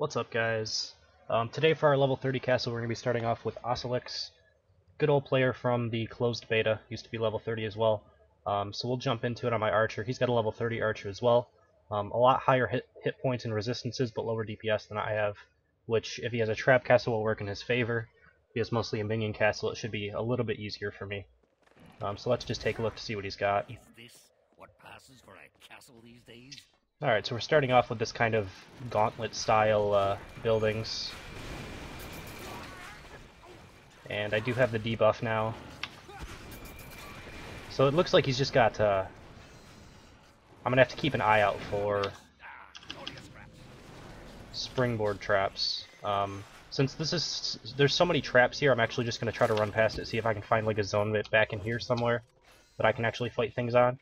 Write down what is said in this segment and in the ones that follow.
What's up, guys? Today for our level 30 castle, we're going to be starting off with Ocylix. Good old player from the closed beta, used to be level 30 as well. So we'll jump into it on my archer. He's got a level 30 archer as well. A lot higher hit points and resistances, but lower DPS than I have, which if he has a trap castle will work in his favor. If he has mostly a minion castle, it should be a little bit easier for me. So let's just take a look to see what he's got. Is this what passes for a castle these days? Alright, so we're starting off with this kind of gauntlet style buildings. And I do have the debuff now. So it looks like he's just got, I'm gonna have to keep an eye out for springboard traps. Since there's so many traps here, I'm actually just gonna try to run past it, see if I can find like a zone bit back in here somewhere that I can actually fight things on.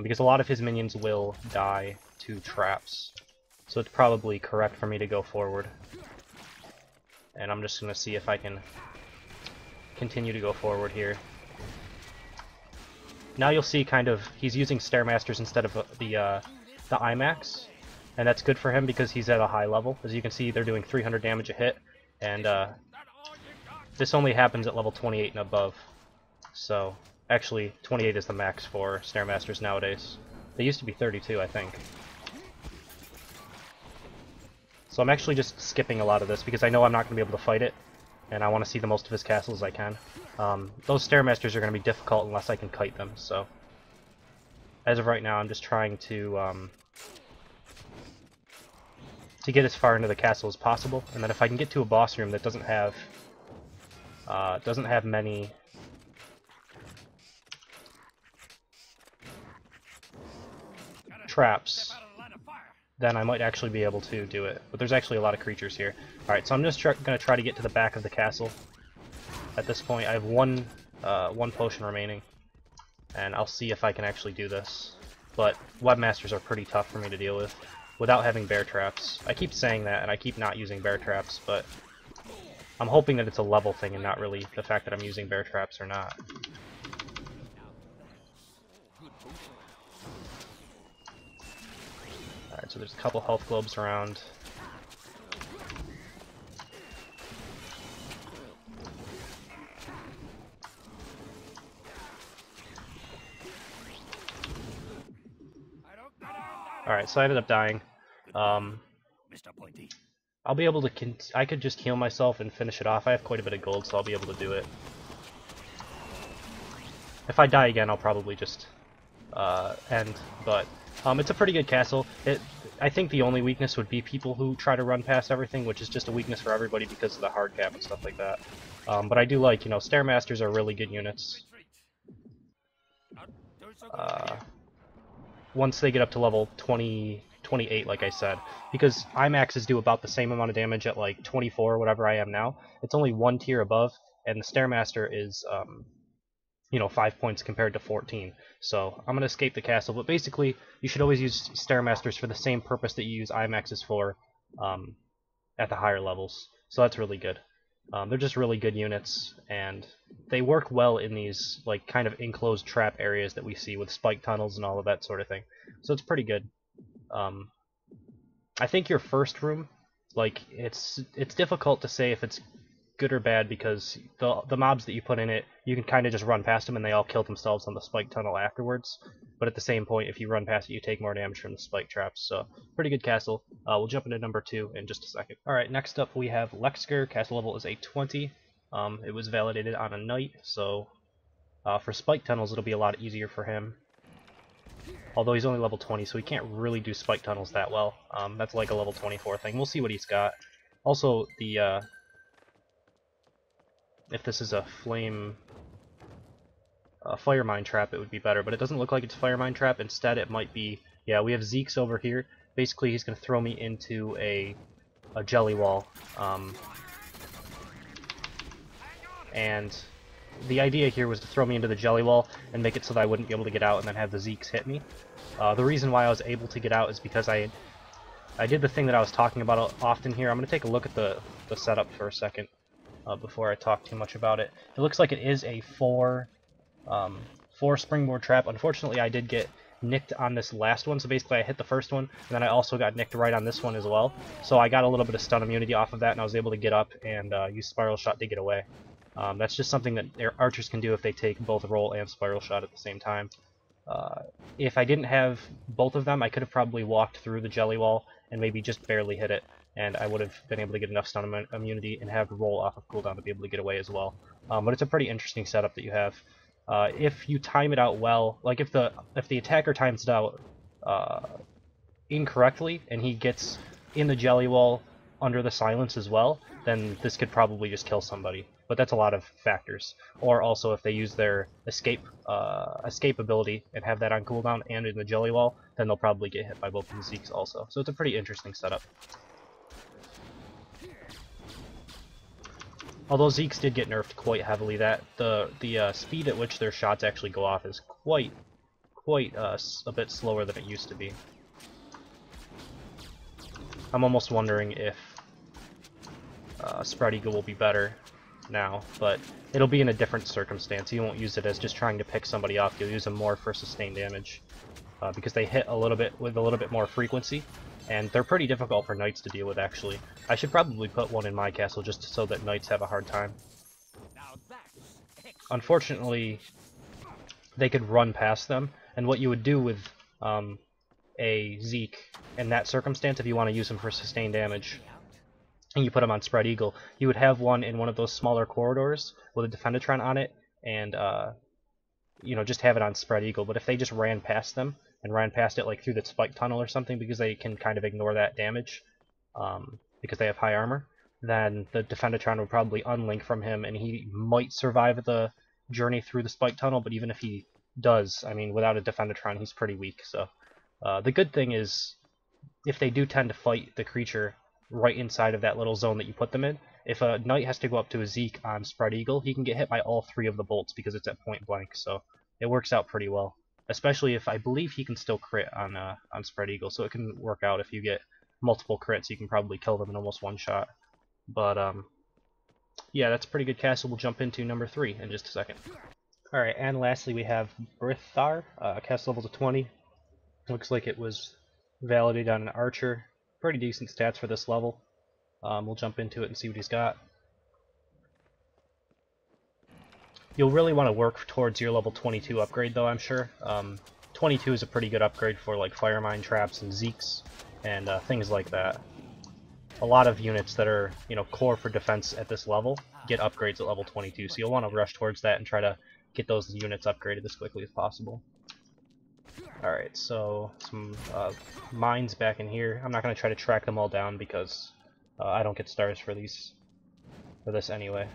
Because a lot of his minions will die to traps. So it's probably correct for me to go forward. And I'm just gonna see if I can continue to go forward here. Now you'll see kind of he's using Stairmasters instead of the IMAX, and that's good for him because he's at a high level. As you can see, they're doing 300 damage a hit, and this only happens at level 28 and above. So actually 28 is the max for Stairmasters nowadays. They used to be 32, I think. So I'm actually just skipping a lot of this because I know I'm not going to be able to fight it, and I want to see the most of his castles I can. Those Stairmasters are going to be difficult unless I can kite them, so as of right now I'm just trying to get as far into the castle as possible, and then if I can get to a boss room that doesn't have many traps, then I might actually be able to do it. But there's actually a lot of creatures here. Alright, so I'm just going to try to get to the back of the castle. At this point, I have one potion remaining, and I'll see if I can actually do this. But webmasters are pretty tough for me to deal with without having bear traps. I keep saying that, and I keep not using bear traps, but I'm hoping that it's a level thing and not really the fact that I'm using bear traps or not. Alright, so there's a couple health globes around. Alright, so I ended up dying. I'll be able to I could just heal myself and finish it off. I have quite a bit of gold, so I'll be able to do it. If I die again, I'll probably just end, but it's a pretty good castle. I think the only weakness would be people who try to run past everything, which is just a weakness for everybody because of the hard cap and stuff like that. But I do like, Stairmasters are really good units. Once they get up to level 28, like I said, because IMAXs do about the same amount of damage at like 24 or whatever I am now. It's only one tier above, and the Stairmaster is 5 points compared to 14. So I'm going to escape the castle, but basically you should always use Stairmasters for the same purpose that you use IMAXs for at the higher levels. So that's really good. They're just really good units, and they work well in these like kind of enclosed trap areas that we see with spike tunnels and all of that sort of thing. So it's pretty good. I think your first room, like it's difficult to say if it's good or bad because the mobs that you put in it, you can kind of just run past them and they all kill themselves on the spike tunnel afterwards. But at the same point, if you run past it, you take more damage from the spike traps. So pretty good castle. We'll jump into number 2 in just a second. Alright, next up we have Lexgur. Castle level is a 20. It was validated on a knight, so for spike tunnels it'll be a lot easier for him. Although he's only level 20, so he can't really do spike tunnels that well. That's like a level 24 thing. We'll see what he's got. Also, the if this is a fire mine trap, it would be better, but it doesn't look like it's a fire mine trap. Instead, it might be, yeah, we have Zeke's over here. Basically, he's going to throw me into a jelly wall. And the idea here was to throw me into the jelly wall and make it so that I wouldn't be able to get out and then have the Zeke's hit me. The reason why I was able to get out is because I did the thing that I was talking about often here. I'm going to take a look at the setup for a second. Before I talk too much about it. It looks like it is a 4 springboard trap. Unfortunately, I did get nicked on this last one, so basically I hit the first one, and then I also got nicked right on this one as well. So I got a little bit of stun immunity off of that, and I was able to get up and use Spiral Shot to get away. That's just something that archers can do if they take both Roll and Spiral Shot at the same time. If I didn't have both of them, I could have probably walked through the jelly wall and maybe just barely hit it, and I would have been able to get enough stun immunity and have Roll off of cooldown to be able to get away as well. But it's a pretty interesting setup that you have. If you time it out well, like if the attacker times it out incorrectly and he gets in the jelly wall under the silence as well, then this could probably just kill somebody. But that's a lot of factors. Or also if they use their escape ability and have that on cooldown and in the jelly wall, then they'll probably get hit by both of the Zeeks also. So it's a pretty interesting setup. Although Zeeks did get nerfed quite heavily, that the speed at which their shots actually go off is quite a bit slower than it used to be. I'm almost wondering if Spread Eagle will be better now, but it'll be in a different circumstance. You won't use it as just trying to pick somebody off. You'll use them more for sustained damage because they hit a little bit with a little bit more frequency, and they're pretty difficult for knights to deal with. Actually, I should probably put one in my castle just so that knights have a hard time. Unfortunately, they could run past them, and what you would do with a Zeke in that circumstance, if you want to use them for sustained damage, and you put them on Spread Eagle, you would have one in one of those smaller corridors with a Defendatron on it, and you know, just have it on Spread Eagle. But if they just ran past them and ran past it like through the spike tunnel or something, because they can kind of ignore that damage because they have high armor, then the Defendatron would probably unlink from him, and he might survive the journey through the spike tunnel. But even if he does, I mean, without a Defendatron, he's pretty weak. So the good thing is, if they do tend to fight the creature right inside of that little zone that you put them in, if a knight has to go up to a Zeke on Spread Eagle, he can get hit by all three of the bolts because it's at point blank, so it works out pretty well. Especially if I believe he can still crit on Spread Eagle, so it can work out if you get multiple crits. You can probably kill them in almost one shot. But yeah, that's a pretty good castle. We'll jump into number 3 in just a second. Alright, and lastly we have Brithaur, castle level to 20. Looks like it was validated on an archer. Pretty decent stats for this level. We'll jump into it and see what he's got. You'll really want to work towards your level 22 upgrade though, I'm sure. 22 is a pretty good upgrade for like Fire Mine traps and Zeeks and things like that. A lot of units that are, you know, core for defense at this level get upgrades at level 22, so you'll want to rush towards that and try to get those units upgraded as quickly as possible. Alright, so some mines back in here. I'm not going to try to track them all down because I don't get stars for this anyway.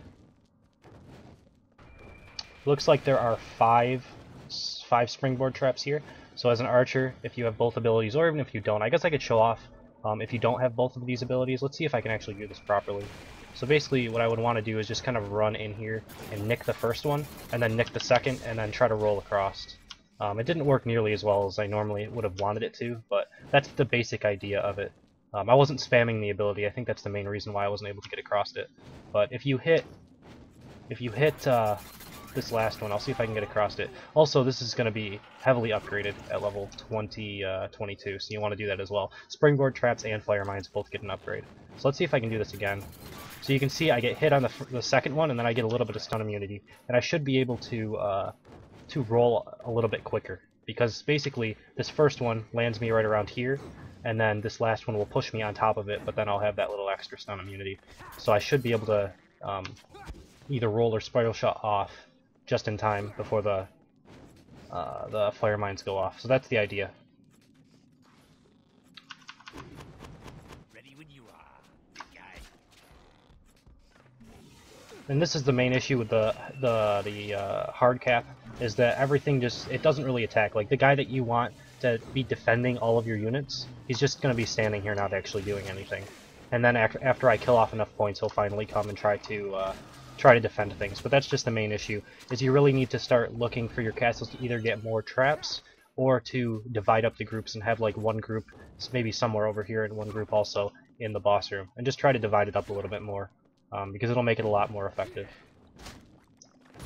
Looks like there are five springboard traps here. So as an archer, if you have both abilities, or even if you don't, I guess I could show off if you don't have both of these abilities. Let's see if I can actually do this properly. So basically what I would want to do is just kind of run in here and nick the first one, and then nick the second, and then try to roll across. It didn't work nearly as well as I normally would have wanted it to, but that's the basic idea of it. I wasn't spamming the ability. I think that's the main reason why I wasn't able to get across it. But if you hit this last one, I'll see if I can get across it. Also, this is going to be heavily upgraded at level 22, so you want to do that as well. Springboard traps and fire mines both get an upgrade. So let's see if I can do this again. So you can see I get hit on the second one, and then I get a little bit of stun immunity, and I should be able to roll a little bit quicker, because basically this first one lands me right around here, and then this last one will push me on top of it, but then I'll have that little extra stun immunity. So I should be able to either roll or spiral shot off just in time before the fire mines go off. So that's the idea. Ready when you are, big guy. And this is the main issue with the hard cap, is that everything it doesn't really attack. Like the guy that you want to be defending all of your units, he's just going to be standing here not actually doing anything. And then after I kill off enough points, he'll finally come and try to defend things. But that's just the main issue, is you really need to start looking for your castles to either get more traps or to divide up the groups and have like one group maybe somewhere over here and one group also in the boss room, and just try to divide it up a little bit more, because it'll make it a lot more effective.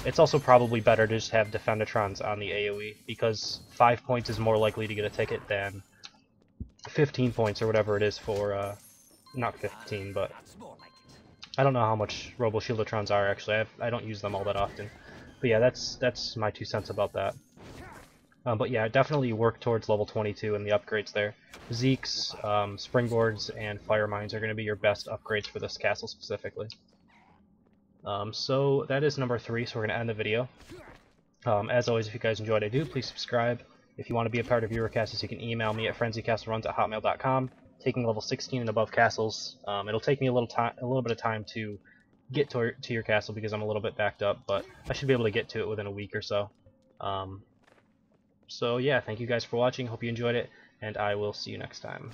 It's also probably better to just have Defendatrons on the AoE, because 5 points is more likely to get a ticket than 15 points or whatever it is for, not 15, but That's more like it. I don't know how much Robo Shieldatrons are actually. I don't use them all that often. But yeah, that's my 2 cents about that. But yeah, definitely work towards level 22 and the upgrades there. Zeke's, Springboards, and Fire Mines are going to be your best upgrades for this castle specifically. So that is number 3, so we're going to end the video. As always, if you guys enjoyed, please subscribe. If you want to be a part of Eurocastles, you can email me at frenzycastleruns@hotmail.com. Taking level 16 and above castles, it'll take me a little bit of time to get to your castle because I'm a little bit backed up, but I should be able to get to it within a week or so. So yeah, thank you guys for watching. Hope you enjoyed it, and I will see you next time.